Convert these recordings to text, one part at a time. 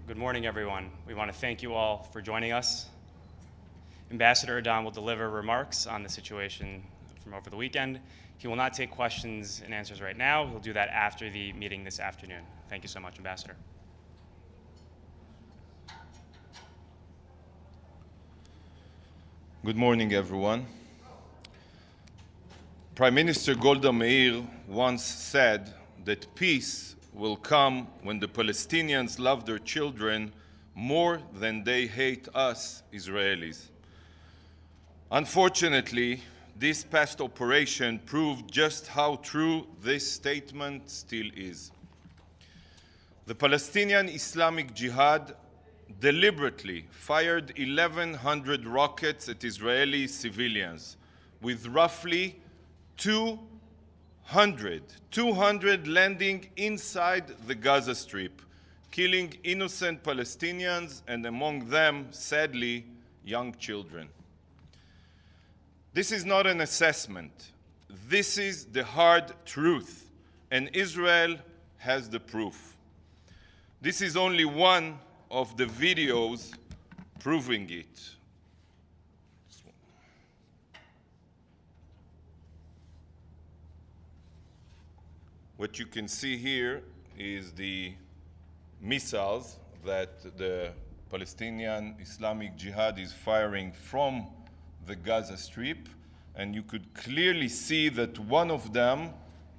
Good morning, everyone. We want to thank you all for joining us. Ambassador Erdan will deliver remarks on the situation from over the weekend. He will not take questions and answers right now. He'll do that after the meeting this afternoon. Thank you so much, Ambassador. Good morning, everyone. Prime Minister Golda Meir once said that peace will come when the Palestinians love their children more than they hate us, Israelis. Unfortunately, this past operation proved just how true this statement still is. The Palestinian Islamic Jihad deliberately fired 1,100 rockets at Israeli civilians, with roughly 200 landing inside the Gaza Strip, killing innocent Palestinians and among them, sadly, young children. This is not an assessment. This is the hard truth, and Israel has the proof. This is only one of the videos proving it. What you can see here is the missiles that the Palestinian Islamic Jihad is firing from the Gaza Strip, and you could clearly see that one of them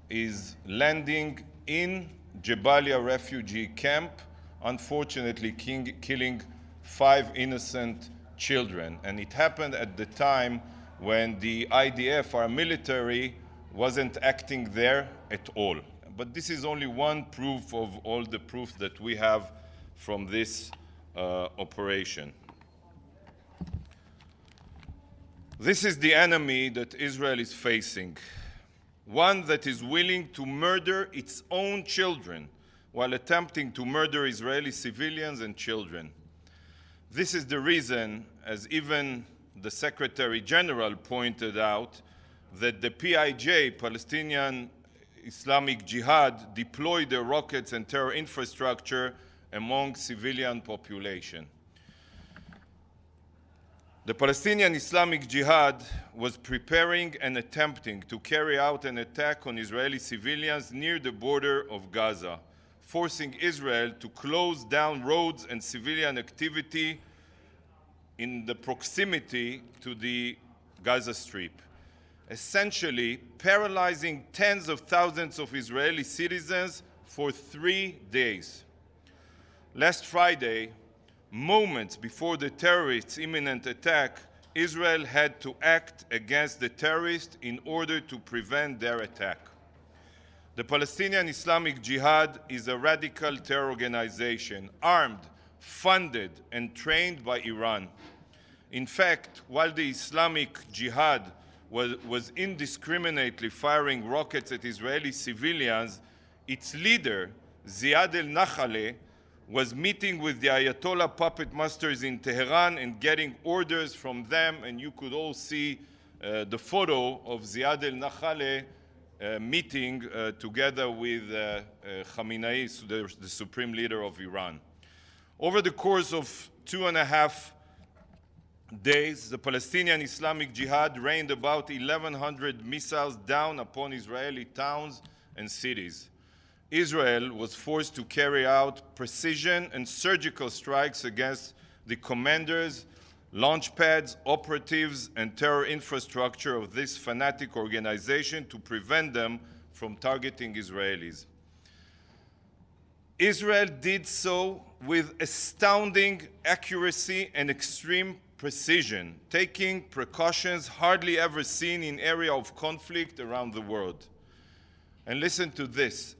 is landing in Jabalia refugee camp, unfortunately killing 5 innocent children. And it happened at the time when the IDF, our military, wasn't acting there at all. But this is only one proof of all the proof that we have from this operation. This is the enemy that Israel is facing, one that is willing to murder its own children while attempting to murder Israeli civilians and children. This is the reason, as even the Secretary General pointed out, that the PIJ, Palestinian Islamic Jihad, deployed their rockets and terror infrastructure among civilian population. The Palestinian Islamic Jihad was preparing and attempting to carry out an attack on Israeli civilians near the border of Gaza, forcing Israel to close down roads and civilian activity in the proximity to the Gaza Strip, essentially paralyzing tens of thousands of Israeli citizens for 3 days. Last Friday, moments before the terrorists' imminent attack, Israel had to act against the terrorists in order to prevent their attack. The Palestinian Islamic Jihad is a radical terror organization, armed, funded, and trained by Iran. In fact, while the Islamic Jihad was indiscriminately firing rockets at Israeli civilians, its leader, Ziad al-Nakhaleh, was meeting with the Ayatollah puppet masters in Tehran and getting orders from them, and you could all see the photo of Ziad al-Nakhaleh meeting together with Khamenei, the supreme leader of Iran. Over the course of 2.5 days, the Palestinian Islamic Jihad rained about 1,100 missiles down upon Israeli towns and cities. Israel was forced to carry out precision and surgical strikes against the commanders, launch pads, operatives, and terror infrastructure of this fanatic organization to prevent them from targeting Israelis. Israel did so with astounding accuracy and extreme precision, taking precautions hardly ever seen in area of conflict around the world. And listen to this.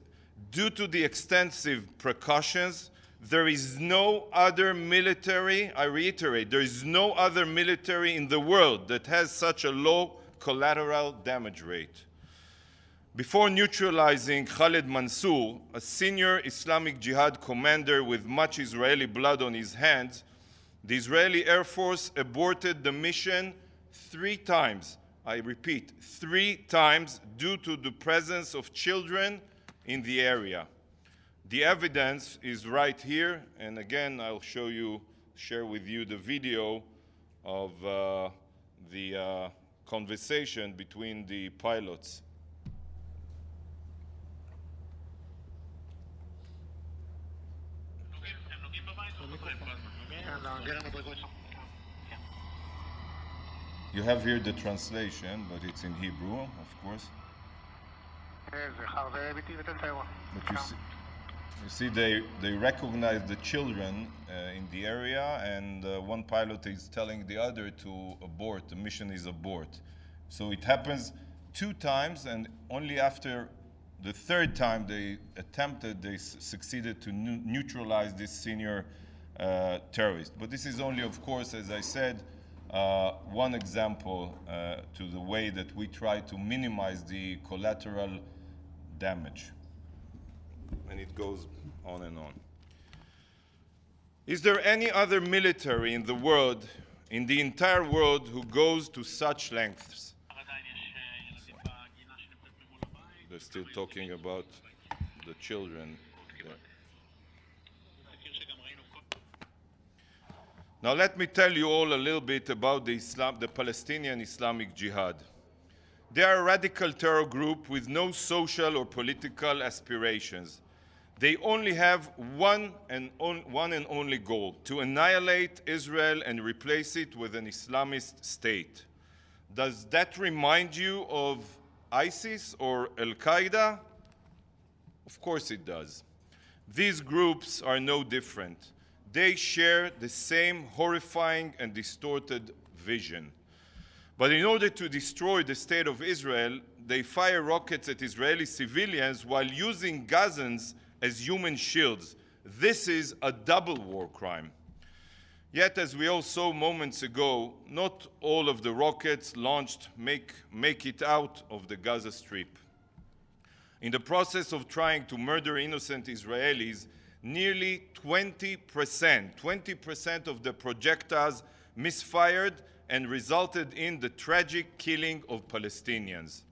Due to the extensive precautions, there is no other military, I reiterate, there is no other military in the world that has such a low collateral damage rate. Before neutralizing Khaled Mansour, a senior Islamic Jihad commander with much Israeli blood on his hands, the Israeli Air Force aborted the mission 3 times. I repeat, 3 times due to the presence of children in the area. The evidence is right here, and again, I'll share with you the video of the conversation between the pilots. You have here the translation, but it's in Hebrew, of course. But you see they recognize the children in the area, and one pilot is telling the other to abort. The mission is abort. So it happens 2 times, and only after the 3rd time they succeeded to neutralize this senior terrorist. But this is only, of course, as I said, one example to the way that we try to minimize the collateral damage. And it goes on and on. Is there any other military in the world, in the entire world, who goes to such lengths? They're still talking about the children there. Now let me tell you all a little bit about the Palestinian Islamic Jihad. They are a radical terror group with no social or political aspirations. They only have one and only goal: to annihilate Israel and replace it with an Islamist state. Does that remind you of ISIS or Al-Qaeda? Of course it does. These groups are no different. They share the same horrifying and distorted vision. But in order to destroy the state of Israel, they fire rockets at Israeli civilians while using Gazans as human shields. This is a double war crime. Yet, as we all saw moments ago, not all of the rockets launched make it out of the Gaza Strip. In the process of trying to murder innocent Israelis, nearly 20% of the projectiles misfired and resulted in the tragic killing of Palestinians.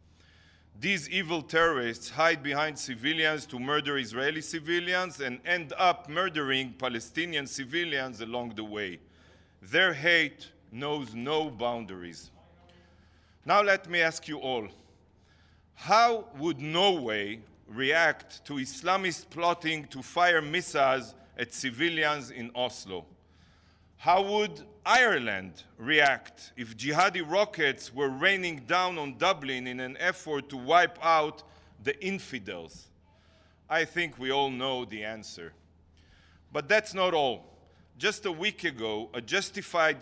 These evil terrorists hide behind civilians to murder Israeli civilians and end up murdering Palestinian civilians along the way. Their hate knows no boundaries. Now let me ask you all, how would Norway react to Islamists plotting to fire missiles at civilians in Oslo? How would Ireland react if jihadi rockets were raining down on Dublin in an effort to wipe out the infidels? I think we all know the answer. But that's not all. Just a week ago, a justified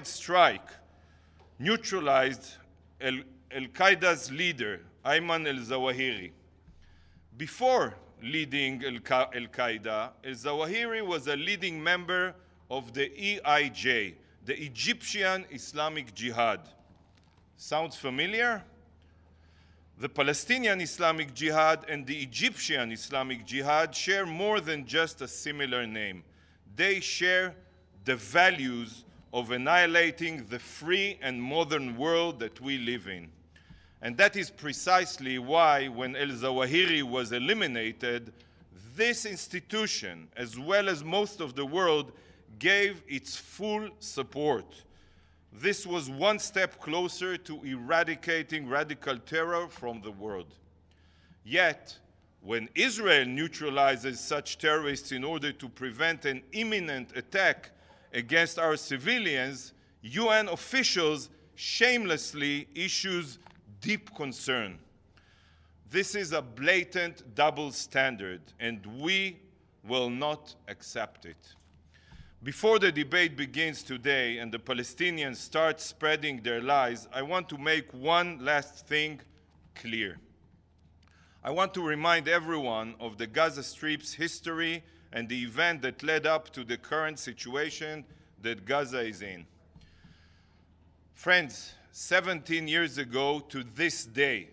strike neutralized Al-Qaeda's leader, Ayman al-Zawahiri. Before leading Al-Qaeda, al-Zawahiri was a leading member of the EIJ, the Egyptian Islamic Jihad. Sounds familiar? The Palestinian Islamic Jihad and the Egyptian Islamic Jihad share more than just a similar name. They share the values of annihilating the free and modern world that we live in. And that is precisely why, when al-Zawahiri was eliminated, this institution, as well as most of the world, gave its full support. This was one step closer to eradicating radical terror from the world. Yet, when Israel neutralizes such terrorists in order to prevent an imminent attack against our civilians, UN officials shamelessly issues deep concern. This is a blatant double standard, and we will not accept it. Before the debate begins today and the Palestinians start spreading their lies, I want to make one last thing clear. I want to remind everyone of the Gaza Strip's history and the event that led up to the current situation that Gaza is in. Friends, 17 years ago to this day,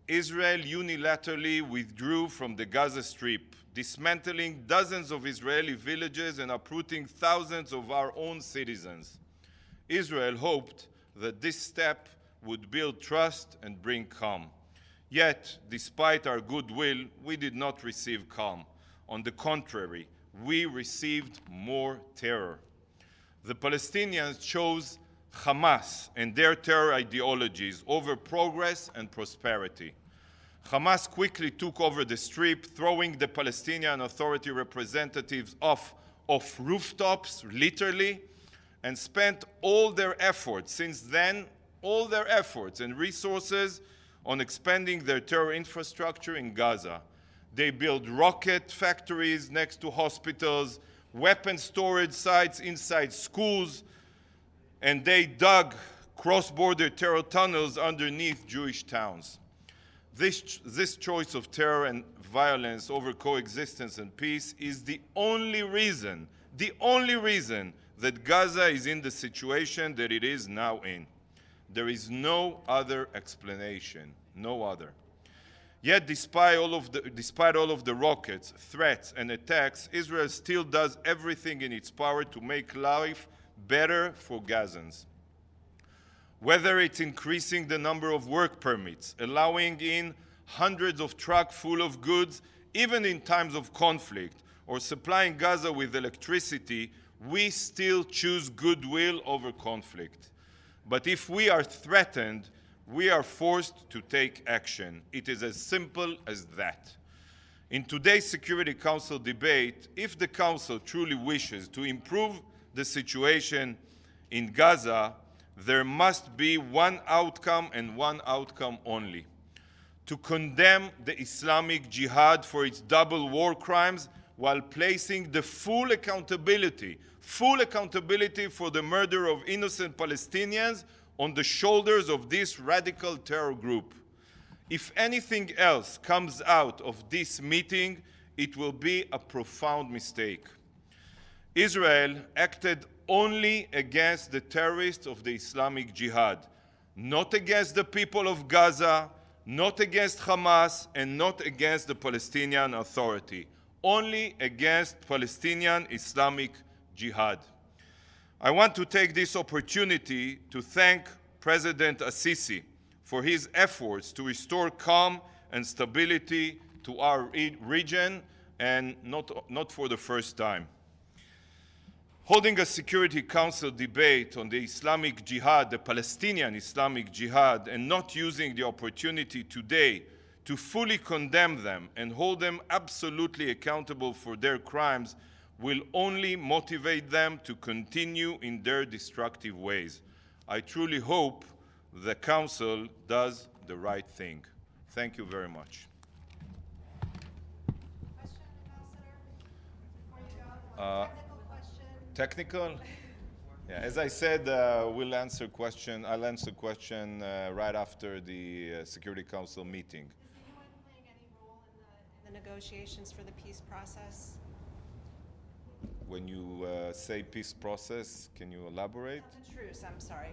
Israel unilaterally withdrew from the Gaza Strip, dismantling dozens of Israeli villages and uprooting thousands of our own citizens. Israel hoped that this step would build trust and bring calm. Yet, despite our goodwill, we did not receive calm. On the contrary, we received more terror. The Palestinians chose Hamas and their terror ideologies over progress and prosperity. Hamas quickly took over the Strip, throwing the Palestinian Authority representatives off rooftops, literally, and spent all their efforts since then, all their efforts and resources on expanding their terror infrastructure in Gaza. They built rocket factories next to hospitals, weapon storage sites inside schools, and they dug cross-border terror tunnels underneath Jewish towns. This choice of terror and violence over coexistence and peace is the only reason that Gaza is in the situation that it is now in. There is no other explanation, no other. Yet, despite all of the rockets, threats, and attacks, Israel still does everything in its power to make life better for Gazans. Whether it's increasing the number of work permits, allowing in hundreds of trucks full of goods, even in times of conflict, or supplying Gaza with electricity, we still choose goodwill over conflict. But if we are threatened, we are forced to take action. It is as simple as that. In today's Security Council debate, if the Council truly wishes to improve the situation in Gaza, there must be one outcome and one outcome only: to condemn the Islamic Jihad for its double war crimes while placing the full accountability for the murder of innocent Palestinians on the shoulders of this radical terror group. If anything else comes out of this meeting, it will be a profound mistake. Israel acted only against the terrorists of the Islamic Jihad, not against the people of Gaza, not against Hamas, and not against the Palestinian Authority, only against Palestinian Islamic Jihad. I want to take this opportunity to thank President Assisi for his efforts to restore calm and stability to our region, and not for the first time. Holding a Security Council debate on the Islamic Jihad, the Palestinian Islamic Jihad, and not using the opportunity today to fully condemn them and hold them absolutely accountable for their crimes will only motivate them to continue in their destructive ways. I truly hope the Council does the right thing. Thank you very much. Question, Ambassador, before you go? Technical? Yeah, as I said, I'll answer question right after the Security Council meeting. Is the UN playing any role in the negotiations for the peace process? When you say peace process, can you elaborate? The truce, I'm sorry.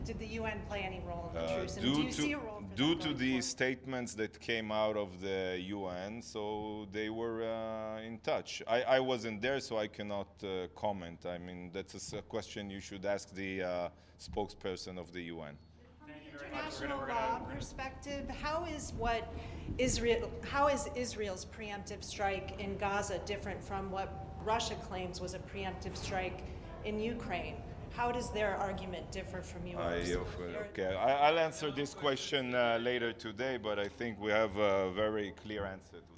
Did the UN play any role in the truce? And do you see a role for due that to going the forward? statements that came out of the UN, so they were in touch. I wasn't there, so I cannot comment. I mean, that's a question you should ask the spokesperson of the UN. From an international law perspective, how is Israel's preemptive strike in Gaza different from what Russia claims was a preemptive strike in Ukraine? How does their argument differ from yours? Okay, I'll answer this question later today, but I think we have a very clear answer to